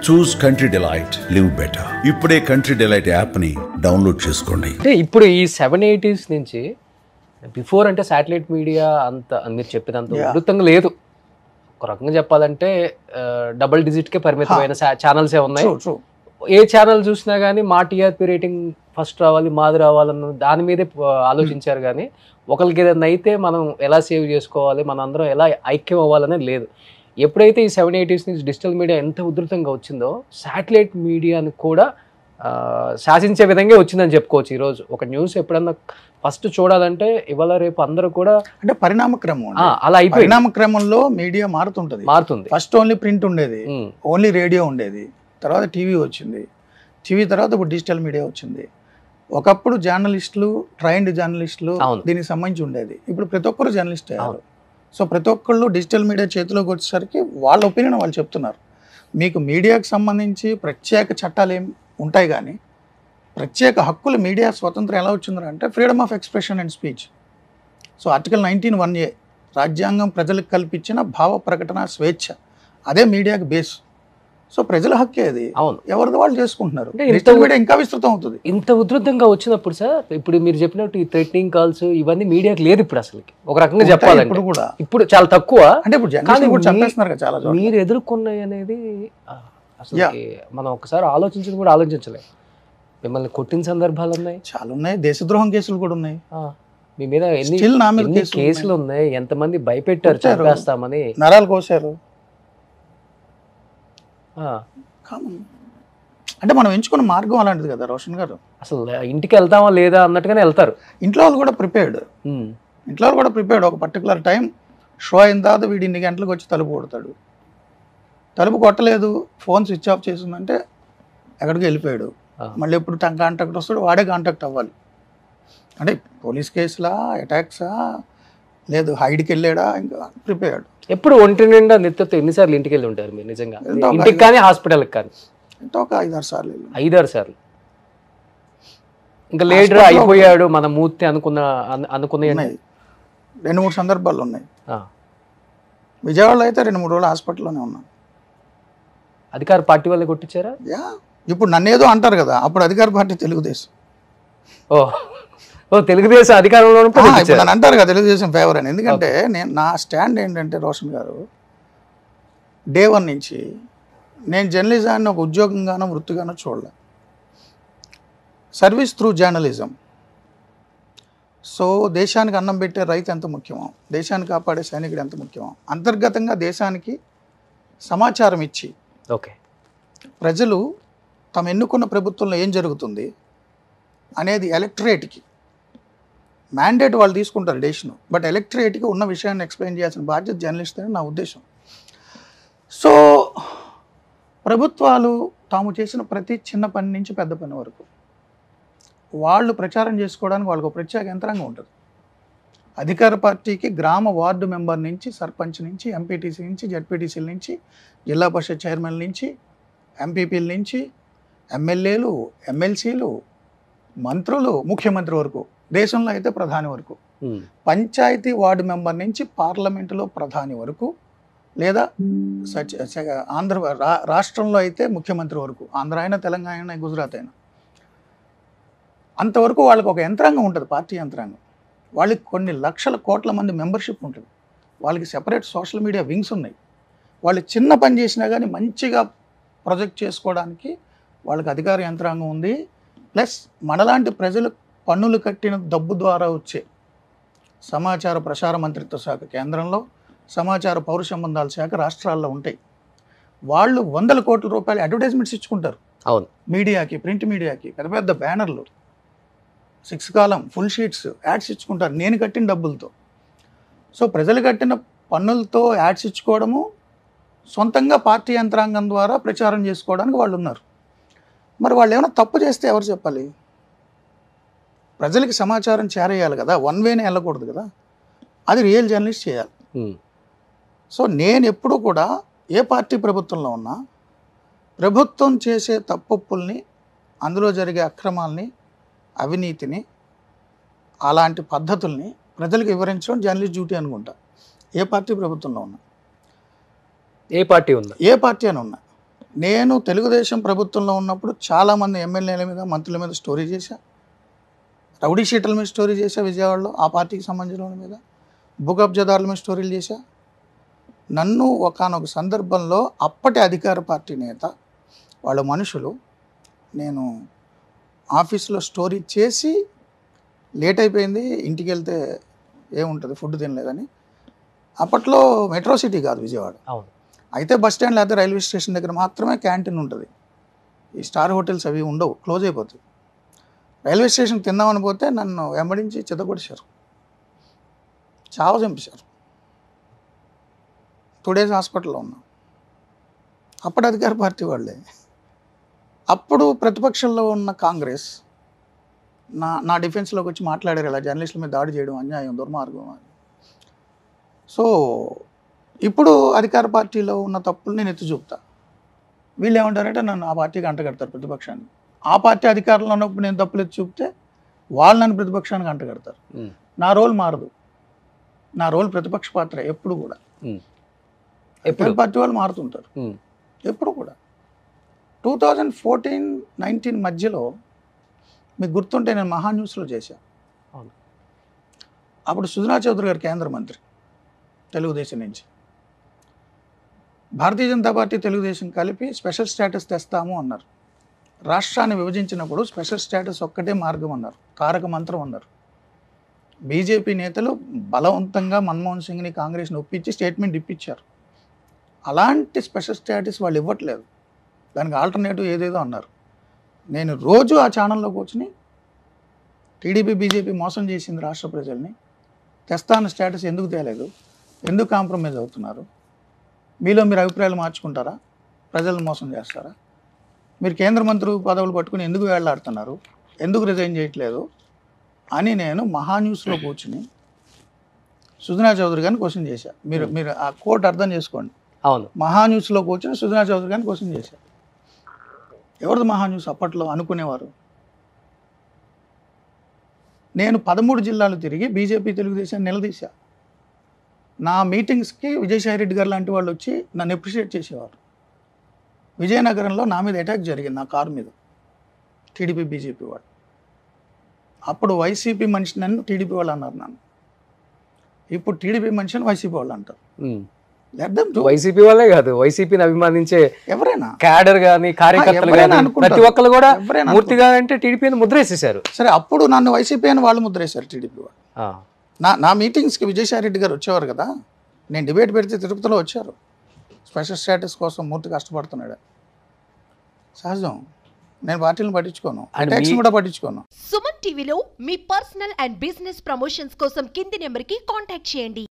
చూస్ country delight, live better. ఇప్పుడే country delight యాప్ని download చేసుకోండి. అంటే ఇప్పుడు ఈ 780s నుంచి బిఫోర్ అంటే శాటిలైట్ మీడియా అంత మీరు చెప్పేదంత ఉధృతంగా లేదు. ఒక రకంగా చెప్పాలంటే డబుల్ డిజిట్కే పరిమితమైన ఛానల్సే ఉన్నాయి. ఏ ఛానల్ చూసినా కానీ మా టీఆర్పీ రేటింగ్ ఫస్ట్ రావాలి, మాది రావాలన్న దాని మీదే ఆలోచించారు. కానీ ఒకరికి ఏదైనా అయితే మనం ఎలా సేవ్ చేసుకోవాలి, మన అందరం ఎలా ఐక్యం అవ్వాలనేది లేదు. ఎప్పుడైతే ఈ 780s నుంచి డిజిటల్ మీడియా ఎంత ఉధృతంగా వచ్చిందో శాటిలైట్ మీడియాని కూడా శాసించే విధంగా వచ్చిందని చెప్పుకోవచ్చు. ఈరోజు ఒక న్యూస్ ఎప్పుడన్నా ఫస్ట్ చూడాలంటే ఇవాళ రేపు అందరూ కూడా అంటే పరిణామక్రమం అలా అయిపోయి పరిణామక్రమంలో మీడియా మారుతుంది. ఫస్ట్ ఓన్లీ ప్రింట్ ఉండేది, ఓన్లీ రేడియో ఉండేది, తర్వాత టీవీ వచ్చింది, టీవీ తర్వాత ఇప్పుడు డిజిటల్ మీడియా వచ్చింది. ఒకప్పుడు జర్నలిస్టులు, ట్రైన్డ్ జర్నలిస్టులు దీనికి సంబంధించి ఉండేది. ఇప్పుడు ప్రతి ఒక్కరు జర్నలిస్ట్ అయ్యారు. సో ప్రతి ఒక్కళ్ళు డిజిటల్ మీడియా చేతిలోకి వచ్చేసరికి వాళ్ళ ఒపీనియన్ వాళ్ళు చెప్తున్నారు. మీకు మీడియాకు సంబంధించి ప్రత్యేక చట్టాలు ఏం ఉంటాయి, కానీ ప్రత్యేక హక్కులు మీడియా స్వతంత్రం ఎలా వచ్చిందంటే freedom of expression and speech. So article 19(1)A రాజ్యాంగం ప్రజలకు కల్పించిన భావ ప్రకటన స్వేచ్ఛ, అదే మీడియాకి బేస్. సో ప్రజల హక్కే అది, ఎవరిది వాళ్ళు చేసుకుంటున్నారు. ఇంకా విస్తృతం అవుతుంది. ఇంత ఉధృతంగా వచ్చినప్పుడు సార్, ఇప్పుడు మీరు చెప్పినట్టు ఈ థ్రెటనింగ్ కాల్స్ ఇవన్నీ మీడియాకి లేదు ఇప్పుడు అసలు. ఒక రకంగా చెప్పాలంటే ఇప్పుడు చాలా తక్కువ. అంటే ఇప్పుడు చంపేస్తున్నారు చాలా. మీరు ఎదుర్కొన్నాయి అనేది అసలు మనం ఒకసారి ఆలోచించింది కూడా ఆలోచించలేదు. మిమ్మల్ని కొట్టిన సందర్భాలు ఉన్నాయి, చాలా ఉన్నాయి. దేశద్రోహం కేసులు కూడా ఉన్నాయి. మీ మీద ఎన్ని కేసులు ఉన్నాయి, ఎంతమంది భయపెట్టారు చంపేస్తామని, నరాలు కోసారు. అంటే మనం ఎంచుకున్న మార్గం అలాంటిది కదా రోషన్ గారు. అసలు ఇంటికి వెళ్తామా లేదా అన్నట్టుగానే వెళ్తారు. ఇంట్లో వాళ్ళు కూడా ప్రిపేర్డ్, ఒక పర్టికులర్ టైం షో అయిన తర్వాత వీడు ఇన్ని గంటలకు వచ్చి తలుపు కొడతాడు. తలుపు కొట్టలేదు, ఫోన్ స్విచ్ ఆఫ్ చేసిందంటే ఎక్కడికి వెళ్ళిపోయాడు. మళ్ళీ ఎప్పుడు కాంటాక్ట్ వస్తాడు, వాడే కాంటాక్ట్ అవ్వాలి. అంటే పోలీస్ కేసులా, అటాక్సా, లేదు హైడ్కి వెళ్ళాడా, ఇంకా ప్రిపేర్డ్. ఎప్పుడు ఒంటి నిండా నెత్తతో ఎన్నిసార్లు ఇంటికి వెళ్ళి ఉంటారు మీరు నిజంగా? ఇంటికి కానీ హాస్పిటల్కి కానీ ఒక 5-6 సార్లు. 5-6 సార్లు. ఇంకా లేడర్ అయిపోయాడు మన మూర్తి అనుకున్నాయి. 2-3 సందర్భాలు ఉన్నాయి. విజయవాడలో అయితే 2-3 రోజులు హాస్పిటల్లోనే ఉన్నాను. అధికార పార్టీ వాళ్ళే కొట్టించారా? ఇప్పుడు నన్నేదో అంటారు కదా, అప్పుడు అధికార పార్టీ తెలుగుదేశం. తెలుగుదేశం అధికారంలో నన్ను అంటారు కదా తెలుగుదేశం ఫేవర్ అని. ఎందుకంటే నా స్టాండ్ ఏంటంటే రోషన్ గారు, డే 1 నుంచి నేను జర్నలిజాన్ని ఒక ఉద్యోగంగానో వృత్తిగానో చూడలే. Service through journalism. సో దేశానికి అన్నం పెట్టే రైతు ఎంత ముఖ్యమో, దేశాన్ని కాపాడే సైనికుడు ఎంత ముఖ్యమో, అంతర్గతంగా దేశానికి సమాచారం ఇచ్చి ప్రజలు తమ ఎన్నుకున్న ప్రభుత్వంలో ఏం జరుగుతుంది అనేది ఎలక్టరేట్కి మ్యాండేట్ వాళ్ళు తీసుకుంటారు డెసిషన్, బట్ ఎలక్టరేట్కి ఉన్న విషయాన్ని ఎక్స్ప్లెయిన్ చేయాల్సిన బాధ్యత జర్నలిస్ట్ అని నా ఉద్దేశం. సో ప్రభుత్వాలు తాము చేసిన ప్రతి చిన్న పని నుంచి పెద్ద పని వరకు వాళ్ళు ప్రచారం చేసుకోవడానికి వాళ్ళకు ప్రత్యేక యంత్రాంగం ఉంటుంది. అధికార పార్టీకి గ్రామ వార్డు మెంబర్ నుంచి, సర్పంచ్ నుంచి, ఎంపీటీసీ నుంచి, జడ్పీటీసీల నుంచి, జిల్లా పరిషత్ చైర్మన్ నుంచి, ఎంపీపీల నుంచి, ఎమ్మెల్యేలు, ఎమ్మెల్సీలు, మంత్రులు, ముఖ్యమంత్రి వరకు, దేశంలో అయితే ప్రధాని వరకు, పంచాయతీ వార్డు మెంబర్ నుంచి పార్లమెంటులో ప్రధాని వరకు, లేదా రాష్ట్రంలో అయితే ముఖ్యమంత్రి వరకు, ఆంధ్ర అయినా, తెలంగాణ అయినా, గుజరాత్ అయినా, అంతవరకు వాళ్ళకి ఒక యంత్రాంగం ఉంటుంది, పార్టీ యంత్రాంగం. వాళ్ళకి కొన్ని లక్షల కోట్ల మంది మెంబర్షిప్ ఉంటుంది. వాళ్ళకి సెపరేట్ సోషల్ మీడియా వింగ్స్ ఉన్నాయి. వాళ్ళు చిన్న పని చేసినా కానీ మంచిగా ప్రొజెక్ట్ చేసుకోవడానికి వాళ్ళకి అధికార యంత్రాంగం ఉంది. ప్లస్ మనలాంటి ప్రజలు పన్నులు కట్టిన డబ్బు ద్వారా వచ్చే సమాచార ప్రసార మంత్రిత్వ శాఖ కేంద్రంలో, సమాచార పౌర సంబంధాల శాఖ రాష్ట్రాల్లో ఉంటాయి. వాళ్ళు 100ల కోట్ల రూపాయలు అడ్వర్టైజ్మెంట్స్ ఇచ్చుకుంటారు. అవును, మీడియాకి, ప్రింట్ మీడియాకి పెద్ద పెద్ద బ్యానర్లు, 6 కాలం ఫుల్ షీట్స్ యాడ్స్ ఇచ్చుకుంటారు నేను కట్టిన డబ్బులతో. సో ప్రజలు కట్టిన పన్నులతో యాడ్స్ ఇచ్చుకోవడము, సొంతంగా పార్టీ యంత్రాంగం ద్వారా ప్రచారం చేసుకోవడానికి వాళ్ళు ఉన్నారు. మరి వాళ్ళు ఏమైనా తప్పు చేస్తే ఎవరు చెప్పాలి? ప్రజలకి సమాచారం చేరేయాలి కదా, వన్ వేనే వెళ్ళకూడదు కదా, అది రియల్ జర్నలిస్ట్ చేయాలి. సో నేను ఎప్పుడూ కూడా ఏ పార్టీ ప్రభుత్వంలో ఉన్నా ప్రభుత్వం చేసే తప్పుల్ని, అందులో జరిగే అక్రమాలని, అవినీతిని, అలాంటి పద్ధతుల్ని ప్రజలకు వివరించడం జర్నలిస్ట్ డ్యూటీ అనుకుంటా. ఏ పార్టీ ప్రభుత్వంలో ఉన్నా, ఏ పార్టీ ఉన్నా, ఏ పార్టీ అని ఉన్నా నేను తెలుగుదేశం ప్రభుత్వంలో ఉన్నప్పుడు చాలామంది ఎమ్మెల్యేల మీద మంత్రుల మీద స్టోరీ చేశా, రౌడీ షీటల మీద స్టోరీ చేశా, విజయవాడలో ఆ పార్టీకి సంబంధించిన వాళ్ళ మీద భూకబ్జాదారుల మీద స్టోరీలు చేశా. నన్ను ఒకానొక సందర్భంలో అప్పటి అధికార పార్టీ నేత వాళ్ళ మనుషులు, నేను ఆఫీస్లో స్టోరీ చేసి లేట్ అయిపోయింది, ఇంటికి వెళ్తే ఏముంటుంది ఫుడ్ తినలేదని. అప్పట్లో మెట్రో సిటీ కాదు విజయవాడ, అయితే బస్ స్టాండ్ లేకపోతే రైల్వే స్టేషన్ దగ్గర మాత్రమే క్యాంటీన్ ఉంటుంది. ఈ స్టార్ హోటల్స్ అవి ఉండవు, క్లోజ్ అయిపోతాయి. రైల్వే స్టేషన్ తిందామని పోతే నన్ను వెంబడించి చెత్తపడిశారు, చావ చంపేశారు. 2 days హాస్పిటల్లో ఉన్నాం. అప్పుడు అధికార పార్టీ వాళ్ళే. అప్పుడు ప్రతిపక్షంలో ఉన్న కాంగ్రెస్ నా డిఫెన్స్లోకి వచ్చి మాట్లాడారు, ఇలా జర్నలిస్టుల మీద దాడి చేయడం అన్యాయం, దుర్మార్గం అని. సో ఇప్పుడు అధికార పార్టీలో ఉన్న తప్పులు నేను ఎత్తి చూపుతా. వీళ్ళు ఏమంటారంటే నన్ను ఆ పార్టీకి అంటగడతారు, ప్రతిపక్షాన్ని. ఆ పార్టీ అధికారంలో ఉన్నప్పుడు నేను తప్పులు ఎత్తి చూపితే వాళ్ళు నన్ను ప్రతిపక్షానికి అంటగడతారు. నా రోల్ మారదు, నా రోల్ ప్రతిపక్ష పాత్ర ఎప్పుడు కూడా. ఎప్పుడు పార్టీ వాళ్ళు మారుతుంటారు ఎప్పుడు కూడా. 2014-19 మధ్యలో మీకు గుర్తుంటే నేను మహాన్యూస్లో చేశాను. అప్పుడు సుజనా చౌదరి గారు కేంద్ర మంత్రి తెలుగుదేశం నుంచి. భారతీయ జనతా పార్టీ తెలుగుదేశం కలిపి స్పెషల్ స్టేటస్ తెస్తాము అన్నారు. రాష్ట్రాన్ని విభజించినప్పుడు స్పెషల్ స్టేటస్ ఒక్కటే మార్గం అన్నారు, తారక మంత్రం అన్నారు. బీజేపీ నేతలు బలవంతంగా మన్మోహన్ సింగ్ని కాంగ్రెస్ని ఒప్పించి స్టేట్మెంట్ ఇప్పించారు. అలాంటి స్పెషల్ స్టేటస్ వాళ్ళు ఇవ్వట్లేదు, దానికి ఆల్టర్నేటివ్ ఏదేదో అన్నారు. నేను రోజు ఆ ఛానల్లో కూర్చుని టీడీపీ బీజేపీ మోసం చేసింది రాష్ట్ర ప్రజల్ని, తెస్తాన స్టేటస్ ఎందుకు తేలేదు, ఎందుకు కాంప్రమైజ్ అవుతున్నారు, మీలో మీరు అభిప్రాయాలు మార్చుకుంటారా, ప్రజలను మోసం చేస్తారా, మీరు కేంద్ర మంత్రి పదవులు పట్టుకుని ఎందుకు వేళ్లాడుతున్నారు, ఎందుకు రిజైన్ చేయట్లేదు అని నేను మహాన్యూస్లో కూర్చుని సుజనా చౌదరి గారిని క్వశ్చన్ చేశాను. మీరు ఆ కోట్ అర్థం చేసుకోండి. అవును, మహాన్యూస్లో కూర్చొని సుజనా చౌదరి గారిని క్వశ్చన్ చేశాను. ఎవరిది మహాన్యూస్ అప్పట్లో అనుకునేవారు. నేను 13 జిల్లాలు తిరిగి బీజేపీ తెలుగుదేశాన్ని నిలదీశా. నా మీటింగ్స్కి విజయసాయి రెడ్డి గారు లాంటి వాళ్ళు వచ్చి నన్ను అప్రిషియేట్ చేసేవారు. విజయనగరంలో నా మీద అటాక్ జరిగింది, నా కారు మీద, టీడీపీ బీజేపీ వాళ్ళు. అప్పుడు వైసీపీ మనిషి నన్ను టీడీపీ వాళ్ళు అన్నారు నన్ను. ఇప్పుడు టీడీపీ మనిషిని వైసీపీ వాళ్ళు అంటారు. వైసీపీ వాళ్ళే కాదు, వైసీపీని అభిమానించే ఎవరైనా క్యాడర్ కానీ కార్యకర్తలు కానీ ప్రతి ఒక్కరు కూడా పూర్తిగా అంటే టీడీపీని ముద్రేసేశారు. సరే, అప్పుడు నన్ను వైసీపీ అని వాళ్ళు ముద్రేశారు, టీడీపీ వాళ్ళు. నా మీటింగ్స్కి విజయసాయి రెడ్డి గారు వచ్చేవారు కదా, నేను డిబేట్ పెడితే తిరుపతిలో వచ్చారు. స్పెషల్ స్టేటస్ కోసం మూర్తి కష్టపడుతున్నాడు. సహజం, నేను పార్టీలను పట్టించుకోను, ట్యాక్స్ కూడా పట్టించుకోను. సుమన్ టీవీలో మీ పర్సనల్ అండ్ బిజినెస్ ప్రమోషన్స్ కోసం కింది నెంబర్కి కాంటాక్ట్ చేయండి.